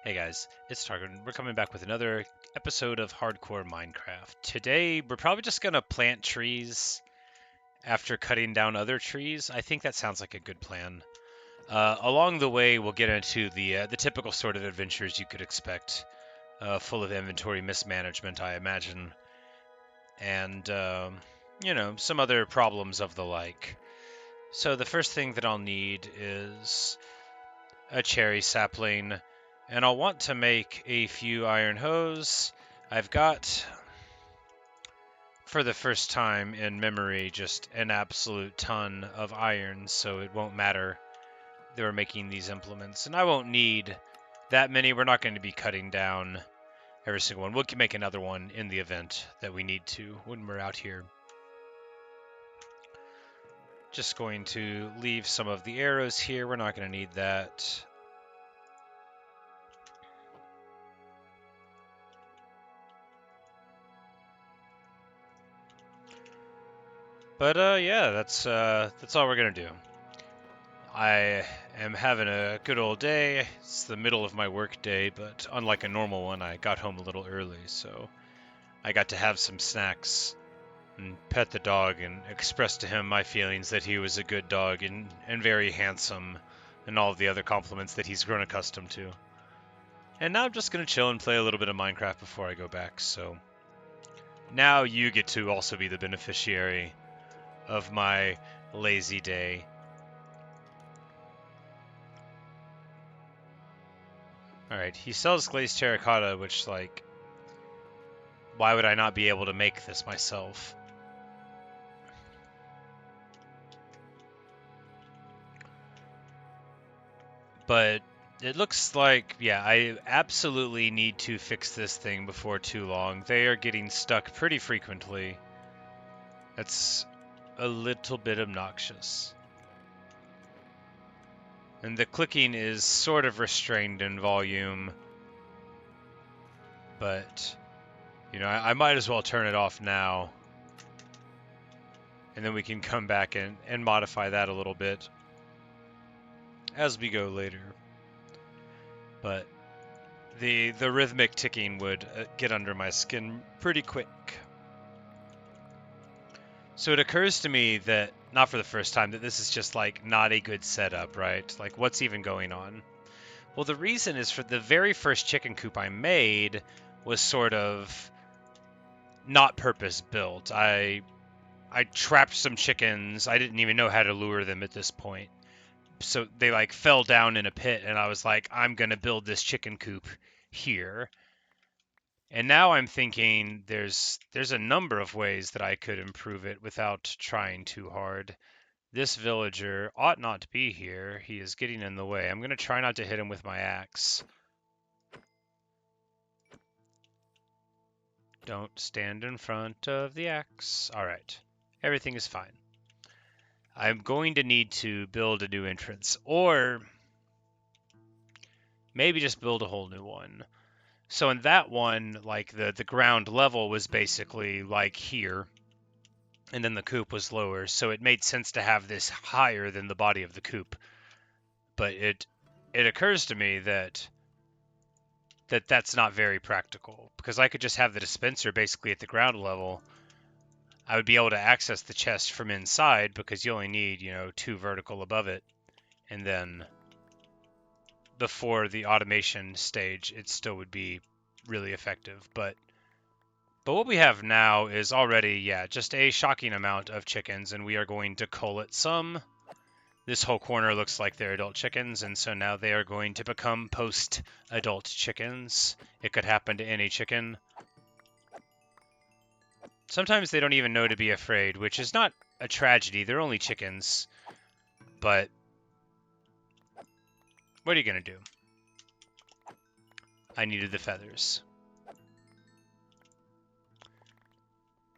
Hey guys, it's Target. We're coming back with another episode of Hardcore Minecraft. Today, we're probably just gonna plant trees after cutting down other trees. I think that sounds like a good plan. Along the way, we'll get into the typical sort of adventures you could expect, full of inventory mismanagement, I imagine, and some other problems of the like. So the first thing that I'll need is a cherry sapling, and I'll want to make a few iron hose. I've got, for the first time in memory, just an absolute ton of iron, so it won't matter that we're making these implements. And I won't need that many. We're not going to be cutting down every single one. We'll make another one in the event that we need to when we're out here. Just going to leave some of the arrows here. We're not going to need that. But yeah, that's all we're gonna do. I am having a good old day. It's the middle of my work day, but unlike a normal one, I got home a little early, so I got to have some snacks and pet the dog and express to him my feelings that he was a good dog and very handsome and all of the other compliments that he's grown accustomed to. And now I'm just gonna chill and play a little bit of Minecraft before I go back, so now you get to also be the beneficiary of my lazy day. Alright, he sells glazed terracotta, which, like, why would I not be able to make this myself? But it looks like, yeah, I absolutely need to fix this thing before too long. They are getting stuck pretty frequently. That's a little bit obnoxious. And the clicking is sort of restrained in volume. But, I might as well turn it off now. And then we can come back and modify that a little bit as we go later. But the rhythmic ticking would get under my skin pretty quick. So it occurs to me that, not for the first time, that this is just like not a good setup, right? Like, what's even going on? Well, the reason is for the very first chicken coop I made was sort of not purpose built. I trapped some chickens. I didn't even know how to lure them at this point. So they like fell down in a pit, and I was like, I'm going to build this chicken coop here. And now I'm thinking there's a number of ways that I could improve it without trying too hard. This villager ought not to be here. He is getting in the way. I'm going to try not to hit him with my axe. Don't stand in front of the axe. All right. Everything is fine. I'm going to need to build a new entrance, or maybe just build a whole new one. So in that one, like the ground level was basically like here, and then the coop was lower, so it made sense to have this higher than the body of the coop. But it occurs to me that that's not very practical, because I could just have the dispenser basically at the ground level. I would be able to access the chest from inside because you only need, 2 vertical above it, and then before the automation stage, it still would be really effective. But what we have now is already, just a shocking amount of chickens, and we are going to cull it some. This whole corner looks like they're adult chickens, and so now they are going to become post-adult chickens. It could happen to any chicken. Sometimes they don't even know to be afraid, which is not a tragedy. They're only chickens. But what are you going to do? I needed the feathers.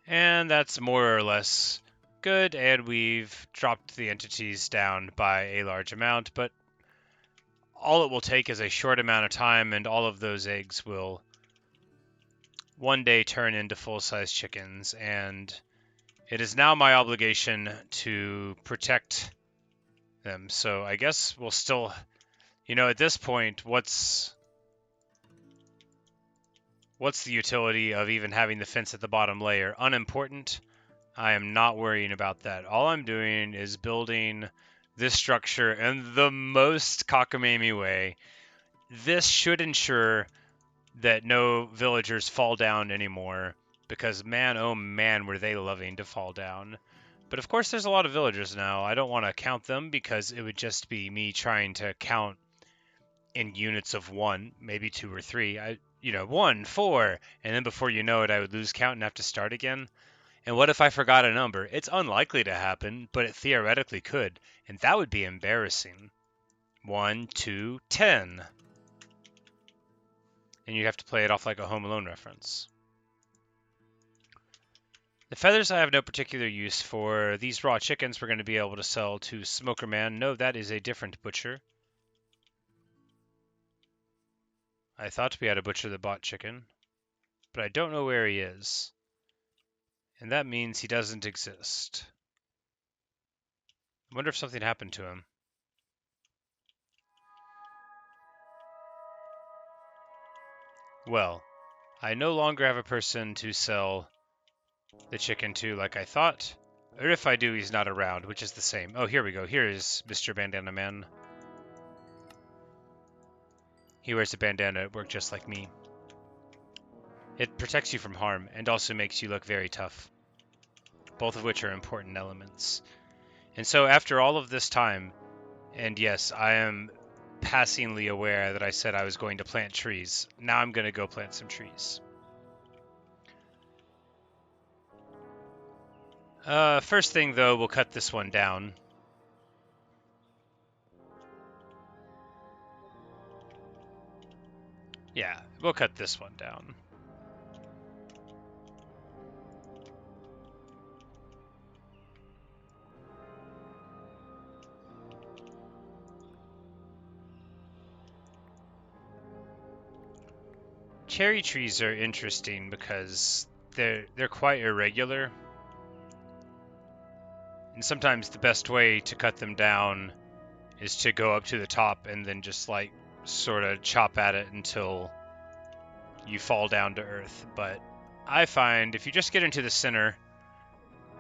And that's more or less good, and we've dropped the entities down by a large amount, but all it will take is a short amount of time, and all of those eggs will one day turn into full-size chickens, and it is now my obligation to protect them. So I guess we'll still, at this point, what's What's the utility of even having the fence at the bottom layer? Unimportant. I am not worrying about that. All I'm doing is building this structure in the most cockamamie way. This should ensure that no villagers fall down anymore, because man, oh man, were they loving to fall down. But of course there's a lot of villagers now. I don't want to count them because it would just be me trying to count in units of one, maybe two or three. 1, 4, and then before you know it, I would lose count and have to start again. And what if I forgot a number? It's unlikely to happen, but it theoretically could, and that would be embarrassing. 1, 2, 10. And you have to play it off like a Home Alone reference. The feathers I have no particular use for. These raw chickens we're going to be able to sell to Smoker Man. No, that is a different butcher. I thought we had a butcher that bought chicken, but I don't know where he is. And that means he doesn't exist. I wonder if something happened to him. Well, I no longer have a person to sell the chicken to like I thought. Or if I do, he's not around, which is the same. Oh, here we go. Here is Mr. Bandana Man. He wears a bandana at work just like me. It protects you from harm and also makes you look very tough, both of which are important elements. And so after all of this time, and yes, I am passingly aware that I said I was going to plant trees. Now I'm going to go plant some trees. First thing though, we'll cut this one down. Yeah, we'll cut this one down. Cherry trees are interesting because they're quite irregular. And sometimes the best way to cut them down is to go up to the top and then just like sort of chop at it until you fall down to earth. But I find if you just get into the center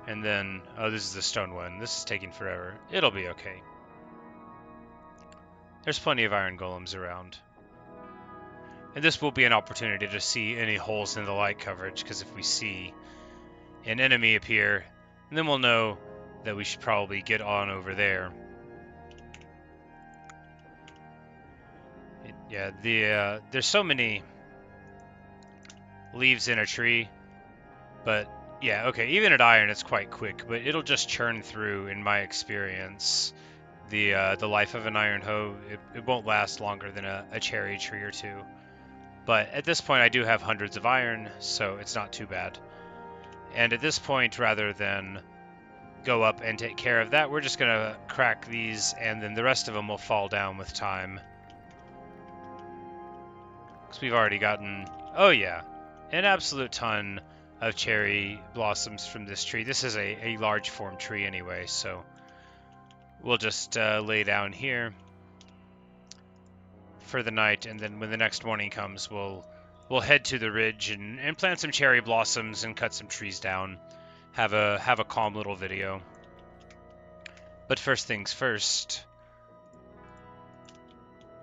and then, oh, this is the stone one. This is taking forever. It'll be okay. There's plenty of iron golems around. And this will be an opportunity to see any holes in the light coverage, because if we see an enemy appear, then we'll know that we should probably get on over there. There's so many leaves in a tree, but yeah, okay, even at iron it's quite quick, but it'll just churn through, in my experience, the life of an iron hoe. It won't last longer than a cherry tree or two. But at this point I do have hundreds of iron, so it's not too bad. And at this point, rather than go up and take care of that, we're just going to crack these, and then the rest of them will fall down with time. Because we've already gotten, oh yeah, an absolute ton of cherry blossoms from this tree. This is a large form tree anyway, so we'll just lay down here for the night, and then when the next morning comes, we'll head to the ridge and plant some cherry blossoms and cut some trees down. Have a calm little video. But first things first,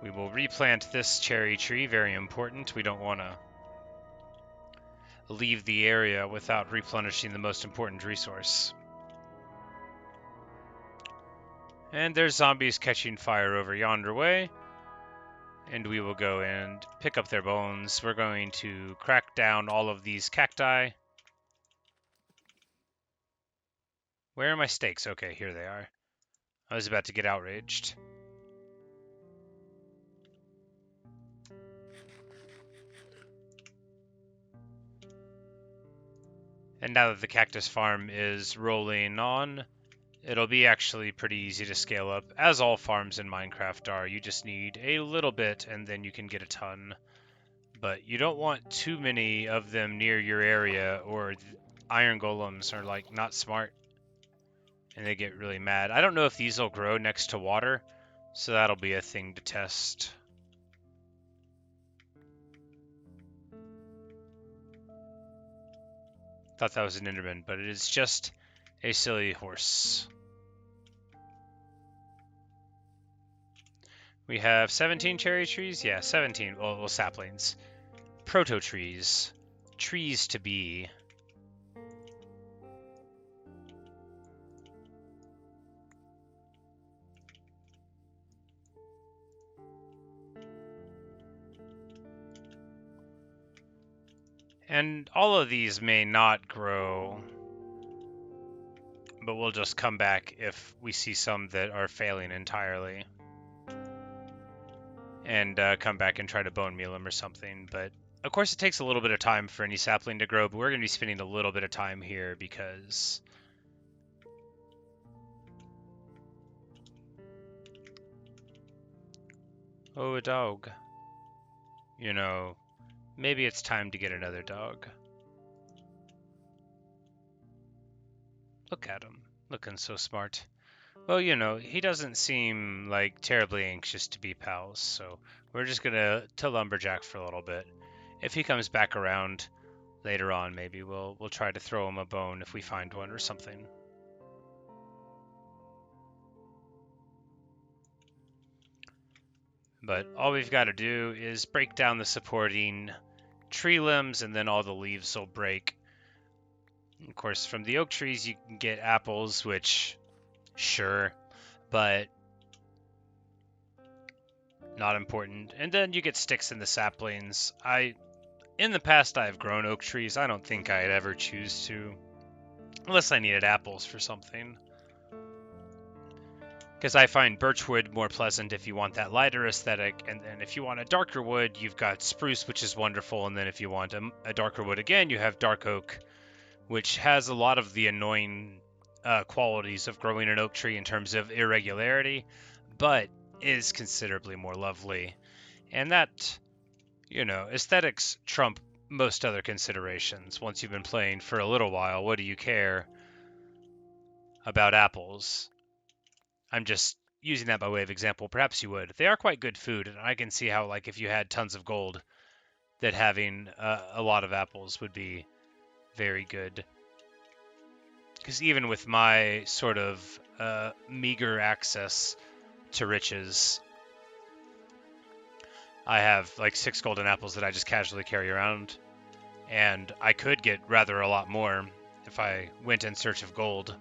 we will replant this cherry tree. Very important. We don't want to leave the area without replenishing the most important resource. And there's zombies catching fire over yonder way. And we will go and pick up their bones. We're going to crack down all of these cacti. Where are my stakes? Okay, here they are. I was about to get outraged. And now that the cactus farm is rolling on, it'll be actually pretty easy to scale up, as all farms in Minecraft are. You just need a little bit, and then you can get a ton. But you don't want too many of them near your area, or iron golems are, like, not smart, and they get really mad. I don't know if these will grow next to water, so that'll be a thing to test. Thought that was an Enderman, but it is just a silly horse. We have 17 cherry trees? Yeah, 17. Well, saplings. Proto trees. Trees to be. And all of these may not grow, but we'll just come back if we see some that are failing entirely. And come back and try to bone meal them or something. But of course it takes a little bit of time for any sapling to grow, but we're going to be spending a little bit of time here because... Oh, a dog. You know, maybe it's time to get another dog. Look at him, looking so smart. Well, you know, he doesn't seem like terribly anxious to be pals, so we're just gonna lumberjack for a little bit. If he comes back around later on, maybe we'll try to throw him a bone if we find one or something. But all we've got to do is break down the supporting tree limbs, and then all the leaves will break. Of course, from the oak trees you can get apples, which, sure, but not important. And then you get sticks in the saplings. In the past, I've grown oak trees. I don't think I'd ever choose to, unless I needed apples for something. Because I find birchwood more pleasant if you want that lighter aesthetic, and then if you want a darker wood, you've got spruce, which is wonderful, and then if you want a darker wood again, you have dark oak, which has a lot of the annoying qualities of growing an oak tree in terms of irregularity, but is considerably more lovely. And that, you know, aesthetics trump most other considerations. Once you've been playing for a little while, what do you care about apples? I'm just using that by way of example. Perhaps you would. They are quite good food, and I can see how, like, if you had tons of gold, that having a lot of apples would be very good. Because even with my sort of meager access to riches, I have like 6 golden apples that I just casually carry around, and I could get rather a lot more if I went in search of gold.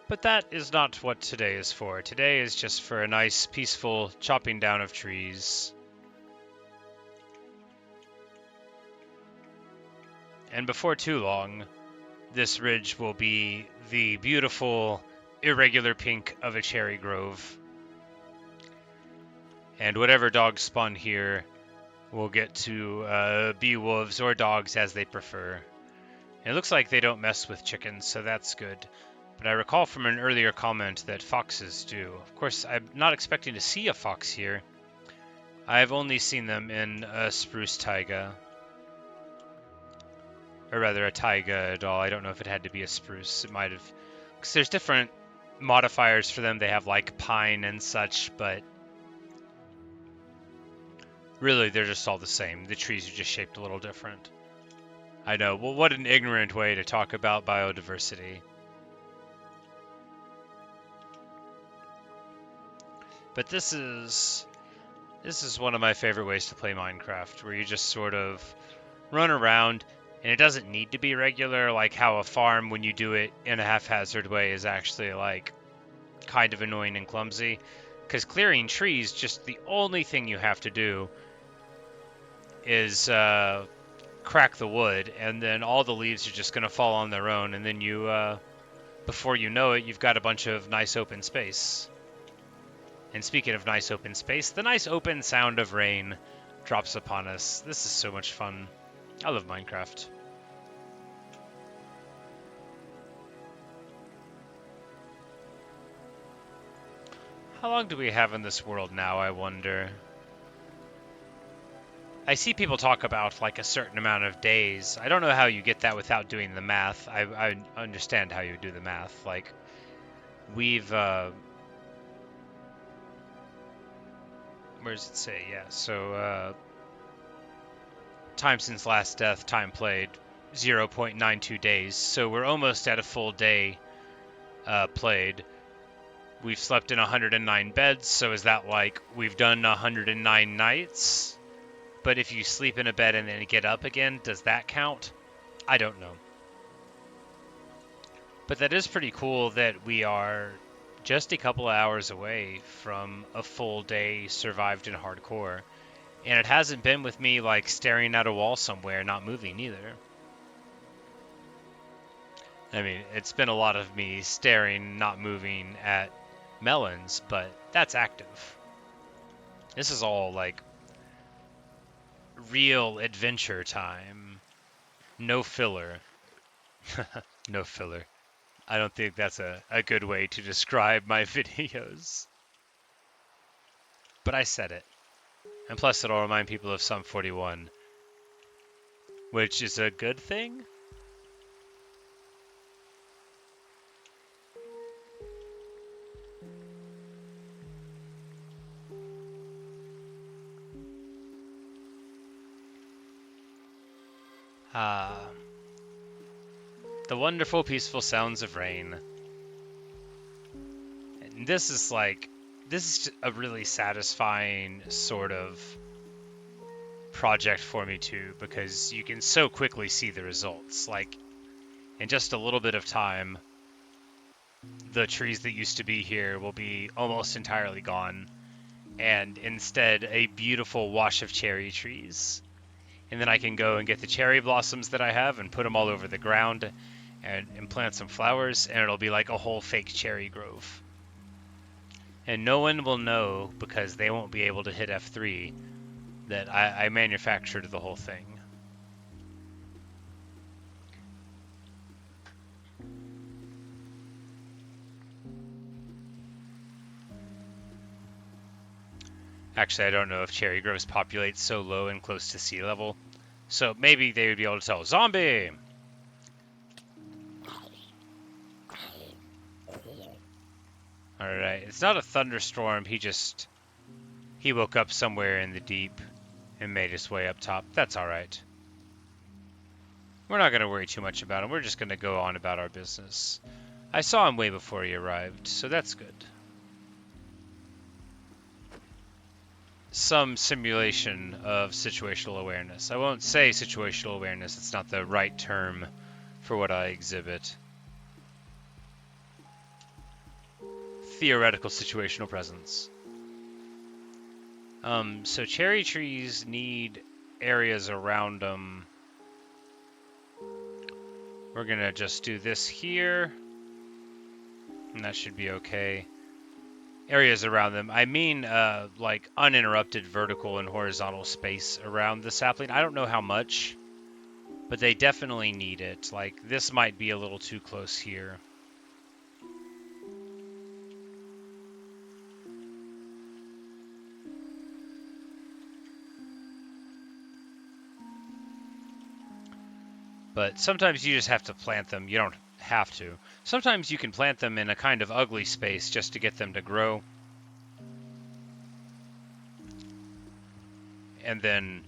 But that is not what today is for. Today is just for a nice, peaceful chopping down of trees. And before too long, this ridge will be the beautiful, irregular pink of a cherry grove. And whatever dogs spawn here will get to be wolves or dogs as they prefer. And it looks like they don't mess with chickens, so that's good. But I recall from an earlier comment that foxes do. Of course, I'm not expecting to see a fox here. I've only seen them in a spruce taiga. Or rather, a taiga at all. I don't know if it had to be a spruce. It might have... Because there's different modifiers for them. They have, like, pine and such, but... really, they're just all the same. The trees are just shaped a little different. I know. Well, what an ignorant way to talk about biodiversity. But this is one of my favorite ways to play Minecraft, where you just sort of run around, and it doesn't need to be regular, like how a farm, when you do it in a haphazard way, is actually, like, kind of annoying and clumsy. Because clearing trees, just the only thing you have to do is crack the wood, and then all the leaves are just going to fall on their own, and then you, before you know it, you've got a bunch of nice open space. And speaking of nice open space, the nice open sound of rain drops upon us. This is so much fun. I love Minecraft. How long do we have in this world now, I wonder? I see people talk about, like, a certain amount of days. I don't know how you get that without doing the math. I understand how you do the math. Like, we've, where does it say? Yeah, so, time since last death, time played, 0.92 days. So we're almost at a full day played. We've slept in 109 beds, so is that like we've done 109 nights? But if you sleep in a bed and then get up again, does that count? I don't know. But that is pretty cool that we are just a couple of hours away from a full day survived in hardcore. And it hasn't been with me like staring at a wall somewhere, not moving either. I mean, it's been a lot of me staring, not moving at melons, but that's active. This is all like real adventure time. No filler. No filler. I don't think that's a good way to describe my videos. But I said it. And plus it'll remind people of Sum 41, which is a good thing. Ah, the wonderful, peaceful sounds of rain. And this is a really satisfying sort of project for me too, because you can so quickly see the results. Like, in just a little bit of time, the trees that used to be here will be almost entirely gone, and instead a beautiful wash of cherry trees. And then I can go and get the cherry blossoms that I have and put them all over the ground and plant some flowers, and it'll be like a whole fake cherry grove. And no one will know, because they won't be able to hit F3, that I manufactured the whole thing. Actually, I don't know if cherry groves populate so low and close to sea level. So maybe they would be able to tell, zombie! Alright, it's not a thunderstorm, he woke up somewhere in the deep and made his way up top. That's alright. We're not going to worry too much about him, we're just going to go on about our business. I saw him way before he arrived, so that's good. Some simulation of situational awareness. I won't say situational awareness, it's not the right term for what I exhibit. Theoretical situational presence. So cherry trees need areas around them. We're gonna just do this here, and that should be okay. Areas around them. I mean, like uninterrupted vertical and horizontal space around the sapling. I don't know how much, but they definitely need it. Like, this might be a little too close here. But sometimes you just have to plant them. You don't have to. Sometimes you can plant them in a kind of ugly space just to get them to grow. And then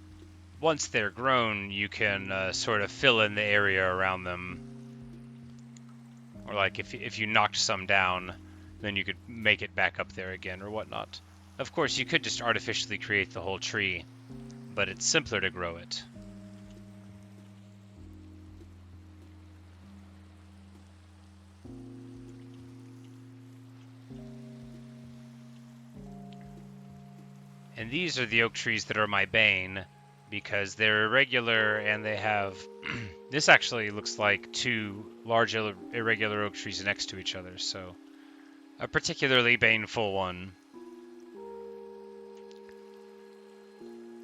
once they're grown, you can sort of fill in the area around them. Or like if you knocked some down, then you could make it back up there again or whatnot. Of course, you could just artificially create the whole tree, but it's simpler to grow it. And these are the oak trees that are my bane, because they're irregular and they have... This actually looks like two large irregular oak trees next to each other, so a particularly baneful one.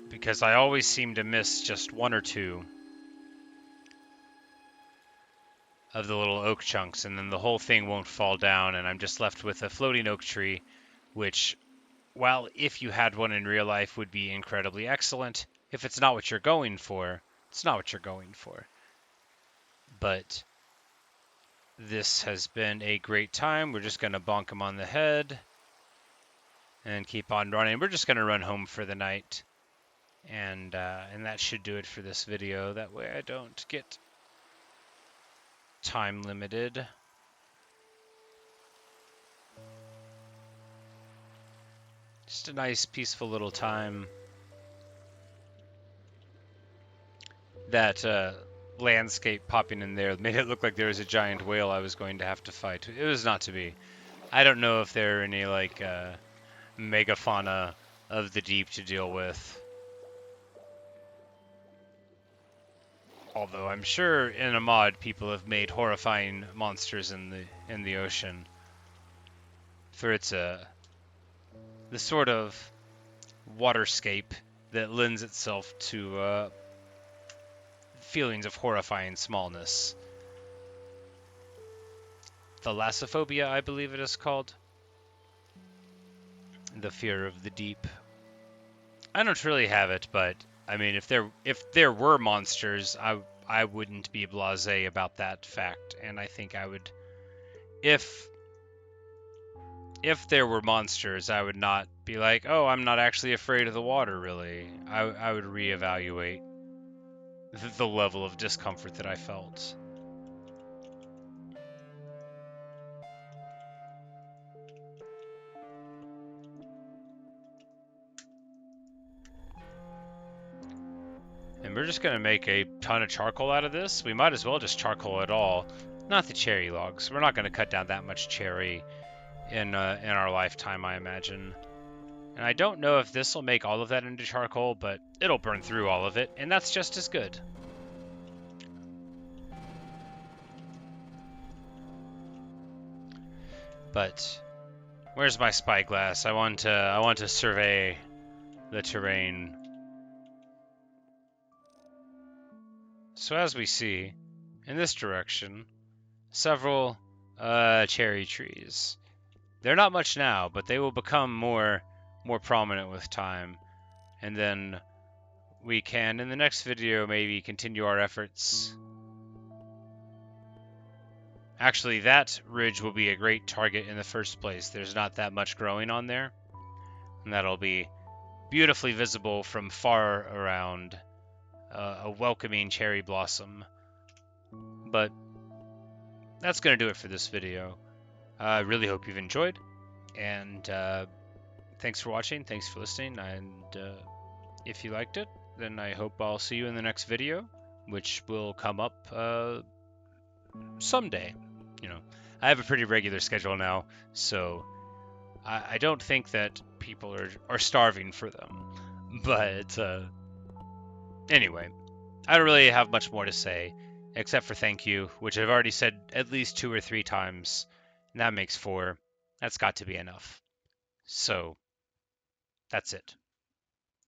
Because I always seem to miss just one or two of the little oak chunks, and then the whole thing won't fall down, and I'm just left with a floating oak tree, which, while if you had one in real life would be incredibly excellent, if it's not what you're going for, it's not what you're going for. But this has been a great time. We're just going to bonk him on the head and keep on running. We're just going to run home for the night. And that should do it for this video. That way I don't get time limited. Just a nice, peaceful little time. That landscape popping in there made it look like there was a giant whale I was going to have to fight. It was not to be. I don't know if there are any like megafauna of the deep to deal with. Although I'm sure in a mod people have made horrifying monsters in the ocean. For it's the sort of waterscape that lends itself to feelings of horrifying smallness. Thalassophobia, I believe it is called. The fear of the deep. I don't really have it, but I mean, if there were monsters, I wouldn't be blasé about that fact, and I think I would, if there were monsters, I would not be like, oh, I'm not actually afraid of the water, really. I would reevaluate the level of discomfort that I felt. And we're just going to make a ton of charcoal out of this. We might as well just charcoal it all. Not the cherry logs. We're not going to cut down that much cherry in our lifetime, I imagine. And I don't know if this will make all of that into charcoal, but it'll burn through all of it, and that's just as good. But where's my spyglass? I want to survey the terrain. So as we see, in this direction, several cherry trees. They're not much now, but they will become more prominent with time. And then we can, in the next video, maybe continue our efforts. Actually, that ridge will be a great target in the first place. There's not that much growing on there. And that'll be beautifully visible from far around, a welcoming cherry blossom. But that's going to do it for this video. I really hope you've enjoyed. And thanks for watching. Thanks for listening. And if you liked it, then I hope I'll see you in the next video, which will come up someday. You know, I have a pretty regular schedule now, so I don't think that people are starving for them. But anyway, I don't really have much more to say, except for thank you, which I've already said at least 2 or 3 times. And that makes 4. That's got to be enough. So, that's it.